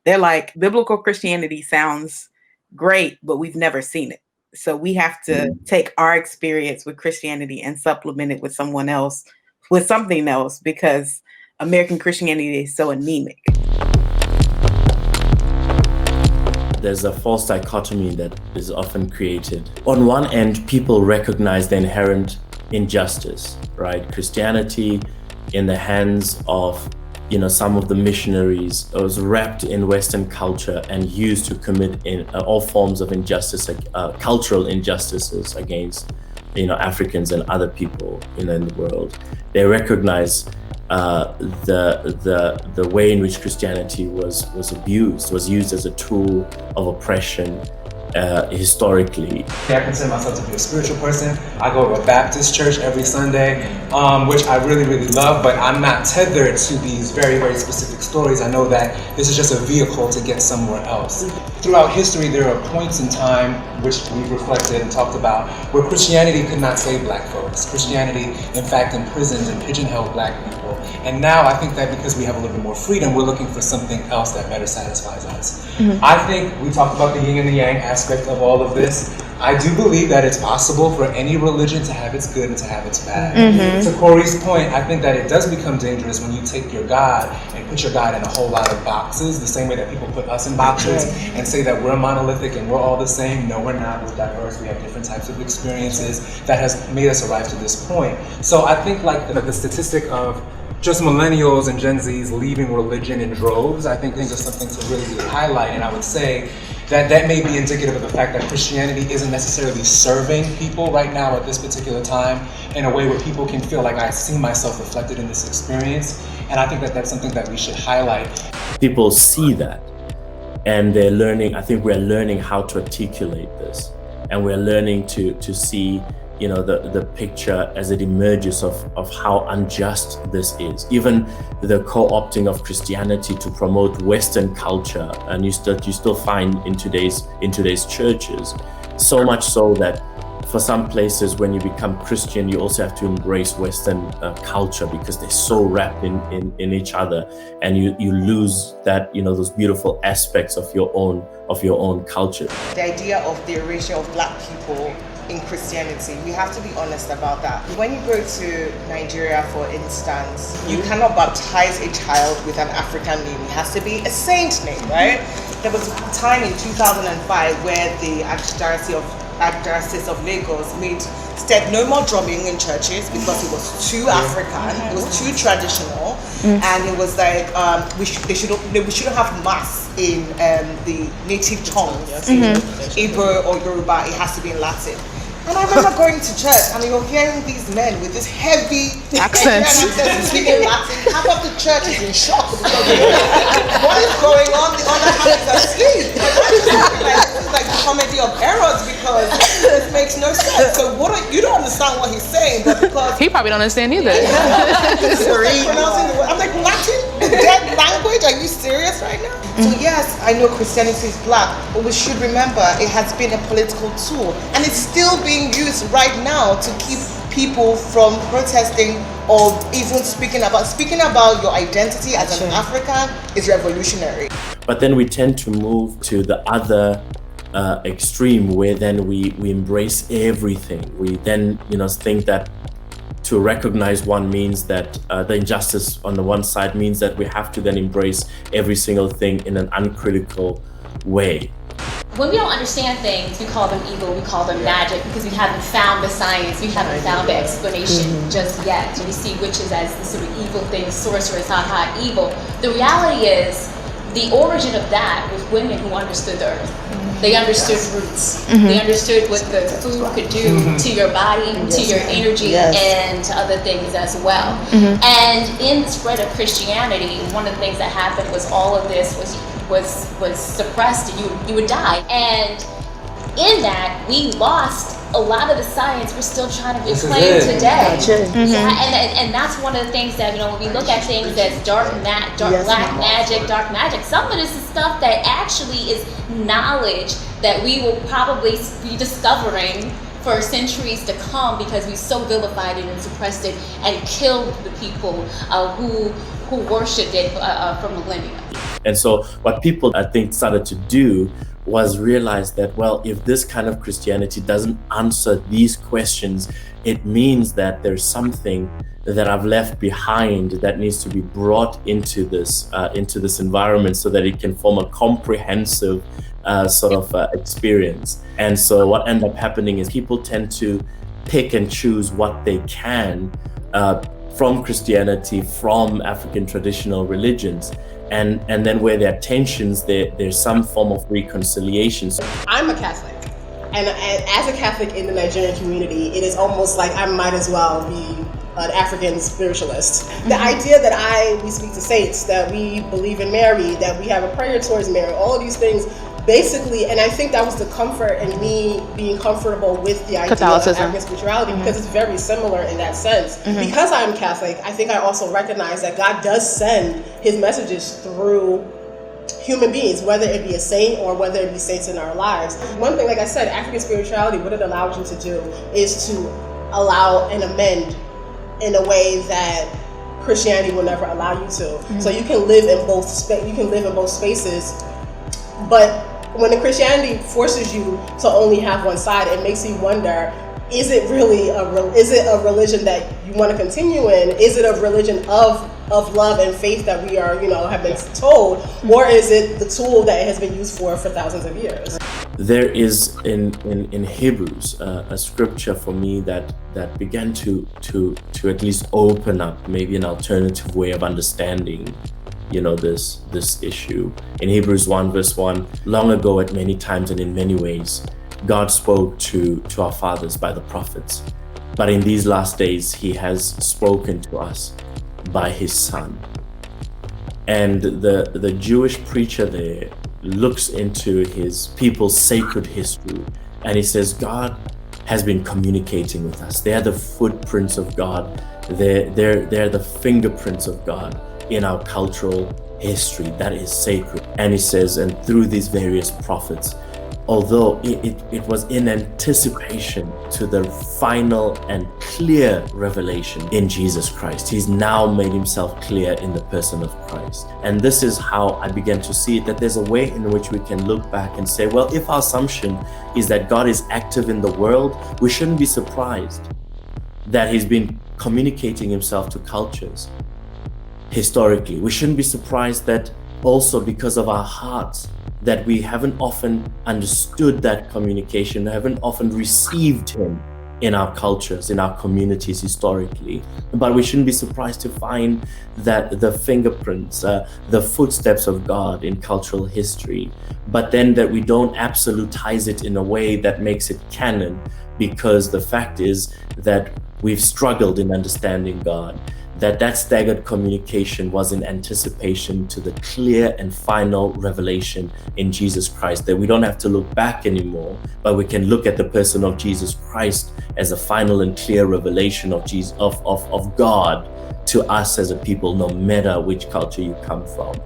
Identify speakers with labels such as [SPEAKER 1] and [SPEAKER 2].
[SPEAKER 1] They're like, biblical Christianity sounds great, but we've never seen it. So we have to take our experience with Christianity and supplement it with someone else, with something else, because American Christianity is so anemic.
[SPEAKER 2] There's a false dichotomy that is often created. On one end, people recognize the inherent injustice, right? Christianity in the hands of some of the missionaries was wrapped in Western culture and used to commit all forms of injustice, cultural injustices against Africans and other people in the world. They recognize the way in which Christianity was abused, was used as a tool of oppression historically.
[SPEAKER 3] I consider myself to be a spiritual person. I go to a Baptist church every Sunday, which I really, really love, but I'm not tethered to these very, very specific stories. I know that this is just a vehicle to get somewhere else. Throughout history, there are points in time, which we've reflected and talked about, where Christianity could not save black folks. Christianity, in fact, imprisoned and pigeonholed black people. And now I think that because we have a little bit more freedom, we're looking for something else that better satisfies us. I think we talked about the yin and the yang aspect of all of this. I do believe that it's possible for any religion to have its good and to have its bad. To Corey's point, I think that it does become dangerous when you take your God and put your God in a whole lot of boxes, the same way that people put us in boxes and say that we're monolithic and we're all the same. No, we're not. We're diverse. We have different types of experiences that has made us arrive to this point. So I think like the statistic of just millennials and Gen Zs leaving religion in droves, I think things are something to really highlight. And I would say that may be indicative of the fact that Christianity isn't necessarily serving people right now at this particular time in a way where people can feel like I see myself reflected in this experience. And I think that that's something that we should highlight.
[SPEAKER 2] People see that and they're learning. I think we're learning how to articulate this, and we're learning to see the picture as it emerges of how unjust this is. Even the co-opting of Christianity to promote Western culture, and you still find in today's churches, so much so that for some places when you become Christian, you also have to embrace Western culture because they're so wrapped in each other, and you lose that those beautiful aspects of your own culture.
[SPEAKER 4] The idea of the erasure of black people in Christianity, we have to be honest about that. When you go to Nigeria, for instance, you cannot baptize a child with an African name. It has to be a saint name, right? There was a time in 2005 where the Archdiocese of Lagos said no more drumming in churches because it was too African, it was too traditional, and it was like we shouldn't have mass in the native tongues, Igbo or Yoruba. It has to be in Latin. And I remember going to church and you're hearing these men with this heavy accents speaking Latin. Half of the church is in shock because what is going on? The other half is asleep. This is like the comedy of errors because this makes no sense. So you don't understand what he's saying, but because
[SPEAKER 5] he probably don't understand either.
[SPEAKER 4] Pronouncing the word, I'm like, Latin? Dead language? Are you serious right now? So yes, I know Christianity is black, but we should remember it has been a political tool, and it's still being used right now to keep people from protesting or even speaking about your identity as an African is revolutionary.
[SPEAKER 2] But then we tend to move to the other extreme, where then we embrace everything. We then think that to recognize one means that the injustice on the one side means that we have to then embrace every single thing in an uncritical way.
[SPEAKER 6] When we don't understand things, we call them evil, we call them magic, because we haven't found the science, we haven't found the explanation just yet. So we see witches as the sort of evil thing, sorcerers, evil. The reality is, the origin of that was women who understood the earth. They understood roots. They understood what the food could do to your body, to your energy, and to other things as well. And in the spread of Christianity, one of the things that happened was all of this was suppressed, and you would die. And in that, we lost a lot of the science we're still trying to reclaim today. And that's one of the things that, when we look at things as black magic, dark magic, some of this is stuff that actually is knowledge that we will probably be discovering for centuries to come, because we so vilified it and suppressed it and killed the people who worshipped it for millennia.
[SPEAKER 2] And so what people, I think, started to do was realize that, well, if this kind of Christianity doesn't answer these questions, it means that there's something that I've left behind that needs to be brought into this environment so that it can form a comprehensive experience. And so what ended up happening is people tend to pick and choose what they can from Christianity, from African traditional religions. And then where there are tensions, there's some form of reconciliation.
[SPEAKER 5] I'm a Catholic, and as a Catholic in the Nigerian community, it is almost like I might as well be an African spiritualist. The idea that we speak to saints, that we believe in Mary, that we have a prayer towards Mary, all of these things, basically, and I think that was the comfort in me being comfortable with the idea of African spirituality, because it's very similar in that sense. Because I'm Catholic, I think I also recognize that God does send his messages through human beings, whether it be a saint or whether it be saints in our lives. One thing, like I said, African spirituality, what it allows you to do is to allow and amend in a way that Christianity will never allow you to. So you can live in both spaces, but when the Christianity forces you to only have one side, it makes you wonder, is it really a religion that you want to continue in? Is it a religion of love and faith that we are, have been told, or is it the tool that it has been used for thousands of years?
[SPEAKER 2] There is in Hebrews a scripture for me that began to at least open up maybe an alternative way of understanding this issue. In Hebrews 1 verse 1, long ago at many times and in many ways, God spoke to our fathers by the prophets. But in these last days, he has spoken to us by his Son. And the Jewish preacher there looks into his people's sacred history, and he says, God has been communicating with us. They are the footprints of God. They're the fingerprints of God in our cultural history that is sacred. And he says, and through these various prophets, although it was in anticipation to the final and clear revelation in Jesus Christ, he's now made himself clear in the person of Christ. And this is how I began to see it, that there's a way in which we can look back and say, well, if our assumption is that God is active in the world, we shouldn't be surprised that he's been communicating himself to cultures historically. We shouldn't be surprised that also because of our hearts, that we haven't often understood that communication, haven't often received him in our cultures, in our communities historically. But we shouldn't be surprised to find that the fingerprints, the footsteps of God in cultural history, but then that we don't absolutize it in a way that makes it canon, because the fact is that we've struggled in understanding God. That staggered communication was in anticipation to the clear and final revelation in Jesus Christ, that we don't have to look back anymore, but we can look at the person of Jesus Christ as a final and clear revelation of Jesus, of God to us as a people, no matter which culture you come from.